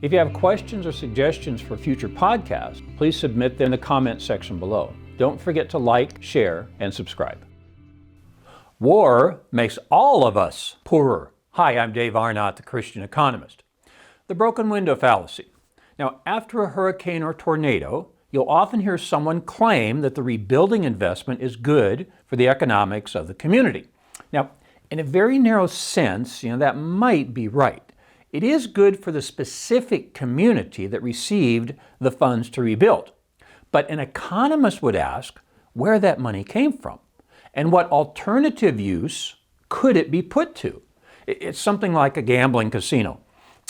If you have questions or suggestions for future podcasts, please submit them in the comment section below. Don't forget to like, share, and subscribe. War makes all of us poorer. Hi, I'm Dave Arnott, the Christian Economist. The broken window fallacy. Now, after a hurricane or tornado, you'll often hear someone claim that the rebuilding investment is good for the economics of the community. Now, in a very narrow sense, that might be right. It is good for the specific community that received the funds to rebuild. But an economist would ask where that money came from and what alternative use could it be put to. It's something like a gambling casino.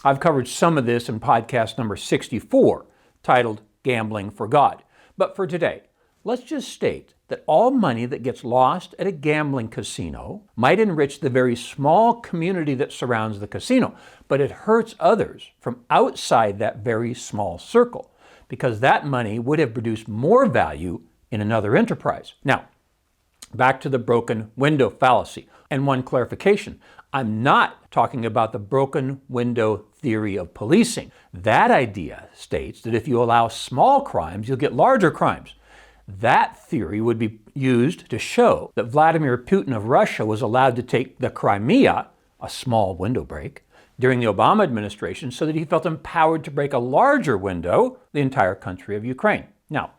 I've covered some of this in podcast number 64, titled Gambling for God. But for today, let's just state that all money that gets lost at a gambling casino might enrich the very small community that surrounds the casino, but it hurts others from outside that very small circle because that money would have produced more value in another enterprise. Now, back to the broken window fallacy. And one clarification, I'm not talking about the broken window theory of policing. That idea states that if you allow small crimes, you'll get larger crimes. That theory would be used to show that Vladimir Putin of Russia was allowed to take the Crimea, a small window break, during the Obama administration so that he felt empowered to break a larger window, the entire country of Ukraine. Now,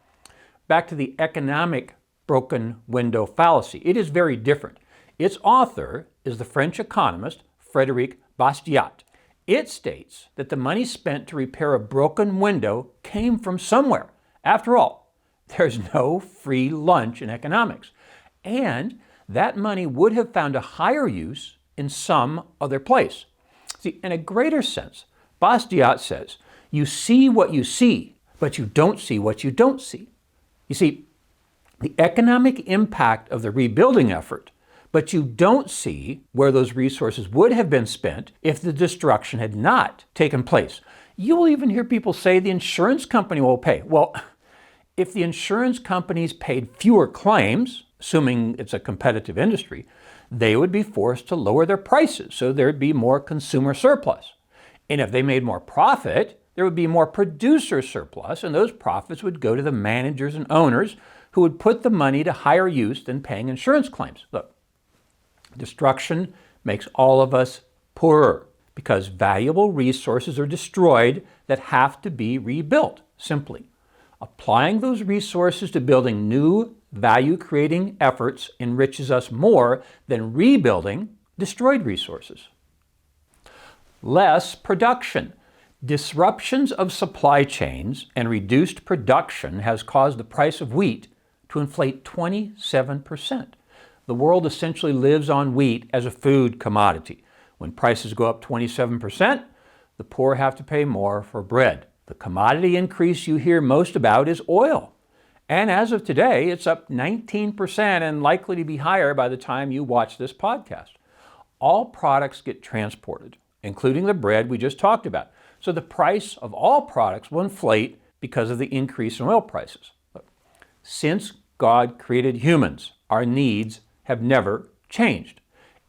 back to the economic broken window fallacy. It is very different. Its author is the French economist Frédéric Bastiat. It states that the money spent to repair a broken window came from somewhere. After all, there's no free lunch in economics. And that money would have found a higher use in some other place. See, in a greater sense, Bastiat says, you see what you see, but you don't see what you don't see. You see, the economic impact of the rebuilding effort, but you don't see where those resources would have been spent if the destruction had not taken place. You will even hear people say the insurance company will pay. Well, if the insurance companies paid fewer claims, assuming it's a competitive industry, they would be forced to lower their prices, so there'd be more consumer surplus. And if they made more profit, there would be more producer surplus, and those profits would go to the managers and owners who would put the money to higher use than paying insurance claims. Look, destruction makes all of us poorer because valuable resources are destroyed that have to be rebuilt, simply. Applying those resources to building new value-creating efforts enriches us more than rebuilding destroyed resources. Less production. Disruptions of supply chains and reduced production has caused the price of wheat to inflate 27%. The world essentially lives on wheat as a food commodity. When prices go up 27%, the poor have to pay more for bread. The commodity increase you hear most about is oil. And as of today, it's up 19% and likely to be higher by the time you watch this podcast. All products get transported, including the bread we just talked about. So the price of all products will inflate because of the increase in oil prices. Look, since God created humans, our needs have never changed.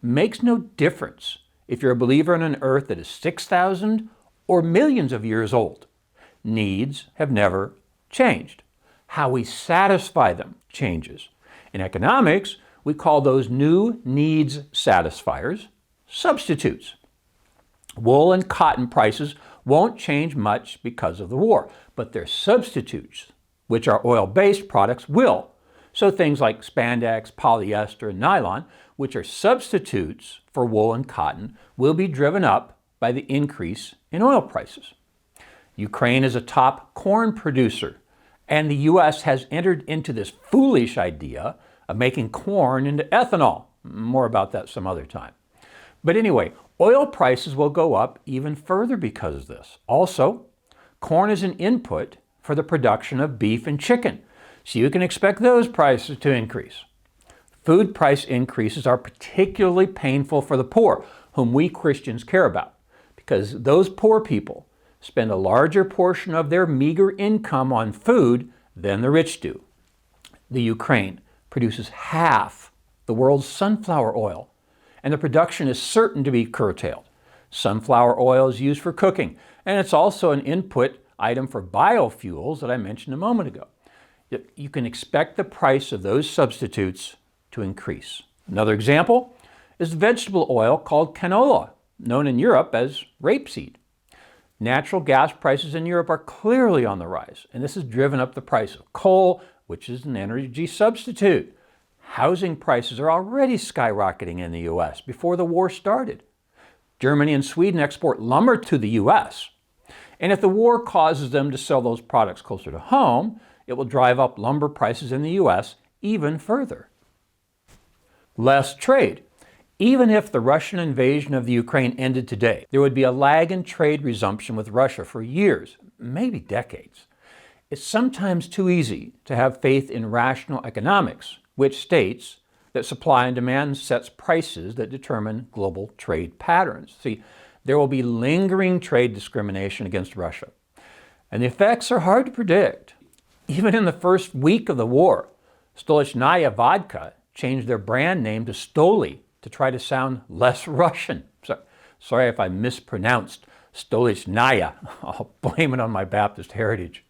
It makes no difference if you're a believer in an earth that is 6,000 or millions of years old. Needs have never changed. How we satisfy them changes. In economics, we call those new needs satisfiers substitutes. Wool and cotton prices won't change much because of the war, but their substitutes, which are oil-based products, will. So things like spandex, polyester, and nylon, which are substitutes for wool and cotton, will be driven up by the increase in oil prices. Ukraine is a top corn producer, and the U.S. has entered into this foolish idea of making corn into ethanol. More about that some other time. But anyway, oil prices will go up even further because of this. Also, corn is an input for the production of beef and chicken, so you can expect those prices to increase. Food price increases are particularly painful for the poor, whom we Christians care about, because those poor people spend a larger portion of their meager income on food than the rich do. The Ukraine produces half the world's sunflower oil, and the production is certain to be curtailed. Sunflower oil is used for cooking, And it's also an input item for biofuels that I mentioned a moment ago. You can expect the price of those substitutes to increase. Another example is vegetable oil called canola, known in Europe as rapeseed. Natural gas prices in Europe are clearly on the rise, and this has driven up the price of coal, which is an energy substitute. Housing prices are already skyrocketing in the U.S. before the war started. Germany and Sweden export lumber to the U.S., and if the war causes them to sell those products closer to home, it will drive up lumber prices in the U.S. even further. Less trade. Even if the Russian invasion of the Ukraine ended today, there would be a lag in trade resumption with Russia for years, maybe decades. It's sometimes too easy to have faith in rational economics, which states that supply and demand sets prices that determine global trade patterns. See, there will be lingering trade discrimination against Russia, and the effects are hard to predict. Even in the first week of the war, Stolichnaya vodka changed their brand name to Stoli to try to sound less Russian. Sorry if I mispronounced Stolichnaya. I'll blame it on my Baptist heritage.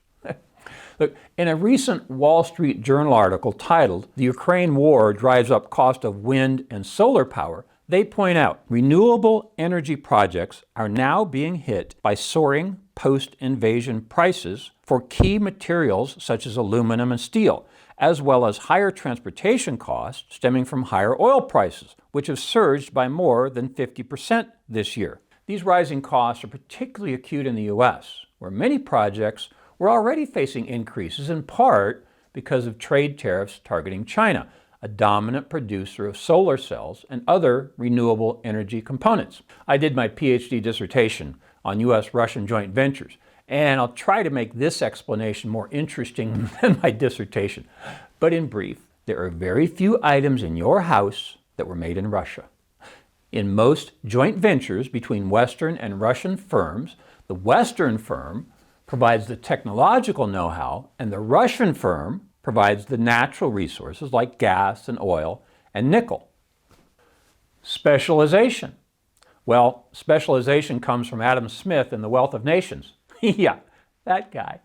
Look, in a recent Wall Street Journal article titled "The Ukraine War Drives Up Cost of Wind and Solar Power," they point out renewable energy projects are now being hit by soaring post-invasion prices for key materials such as aluminum and steel, as well as higher transportation costs stemming from higher oil prices, which have surged by more than 50% this year. These rising costs are particularly acute in the U.S., where many projects were already facing increases in part because of trade tariffs targeting China, a dominant producer of solar cells and other renewable energy components. I did my PhD dissertation on U.S.-Russian joint ventures, and I'll try to make this explanation more interesting than my dissertation. But in brief, there are very few items in your house that were made in Russia. In most joint ventures between Western and Russian firms, the Western firm provides the technological know-how, and the Russian firm provides the natural resources like gas and oil and nickel. Specialization. Well, specialization comes from Adam Smith in The Wealth of Nations. Yeah, that guy.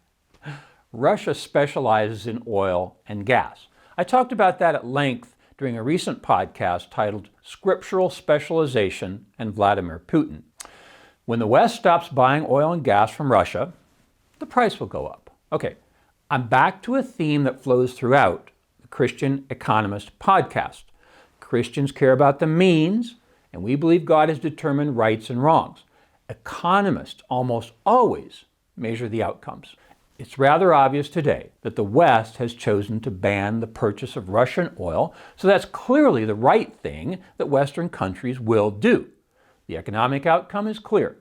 Russia specializes in oil and gas. I talked about that at length during a recent podcast titled Scriptural Specialization and Vladimir Putin. When the West stops buying oil and gas from Russia, the price will go up. Okay, I'm back to a theme that flows throughout the Christian Economist podcast. Christians care about the means, and we believe God has determined rights and wrongs. Economists almost always measure the outcomes. It's rather obvious today that the West has chosen to ban the purchase of Russian oil, so that's clearly the right thing that Western countries will do. The economic outcome is clear.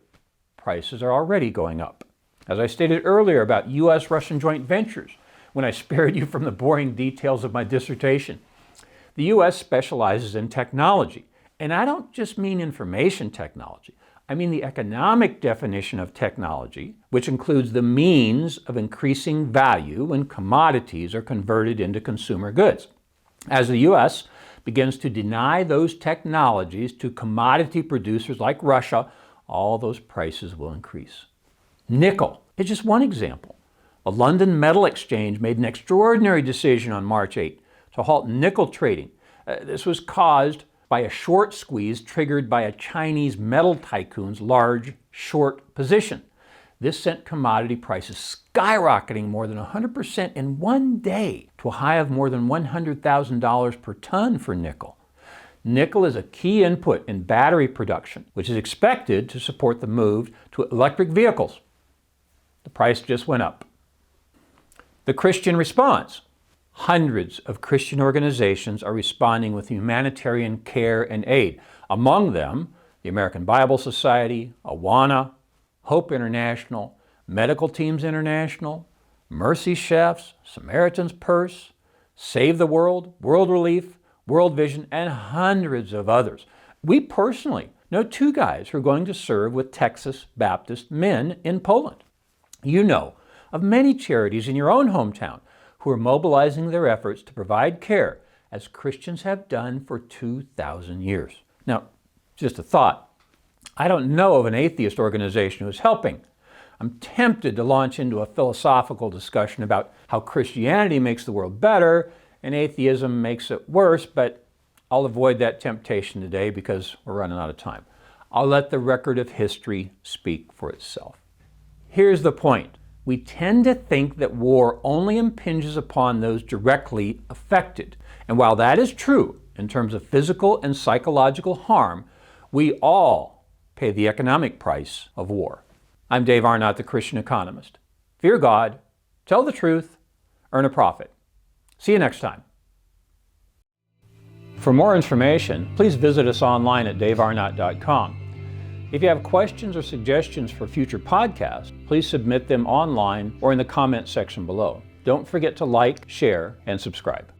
Prices are already going up. As I stated earlier about U.S.-Russian joint ventures, when I spared you from the boring details of my dissertation, the U.S. specializes in technology. And I don't just mean information technology. I mean the economic definition of technology, which includes the means of increasing value when commodities are converted into consumer goods. As the U.S. begins to deny those technologies to commodity producers like Russia, all those prices will increase. Nickel is just one example. The London Metal Exchange made an extraordinary decision on March 8 to halt nickel trading. This was caused by a short squeeze triggered by a Chinese metal tycoon's large short position. This sent commodity prices skyrocketing more than 100% in one day to a high of more than $100,000 per ton for nickel. Nickel is a key input in battery production, which is expected to support the move to electric vehicles. The price just went up. The Christian response. Hundreds of Christian organizations are responding with humanitarian care and aid. Among them, the American Bible Society, Awana, Hope International, Medical Teams International, Mercy Chefs, Samaritan's Purse, Save the World, World Relief, World Vision, and hundreds of others. We personally know two guys who are going to serve with Texas Baptist men in Poland. You know of many charities in your own hometown who are mobilizing their efforts to provide care as Christians have done for 2,000 years. Now, just a thought. I don't know of an atheist organization who is helping, I'm tempted to launch into a philosophical discussion about how Christianity makes the world better and atheism makes it worse, but I'll avoid that temptation today because we're running out of time. I'll let the record of history speak for itself. Here's the point. We tend to think that war only impinges upon those directly affected. And while that is true in terms of physical and psychological harm, we all pay the economic price of war. I'm Dave Arnott, the Christian Economist. Fear God, tell the truth, earn a profit. See you next time. For more information, please visit us online at davearnott.com. If you have questions or suggestions for future podcasts, please submit them online or in the comment section below. Don't forget to like, share, and subscribe.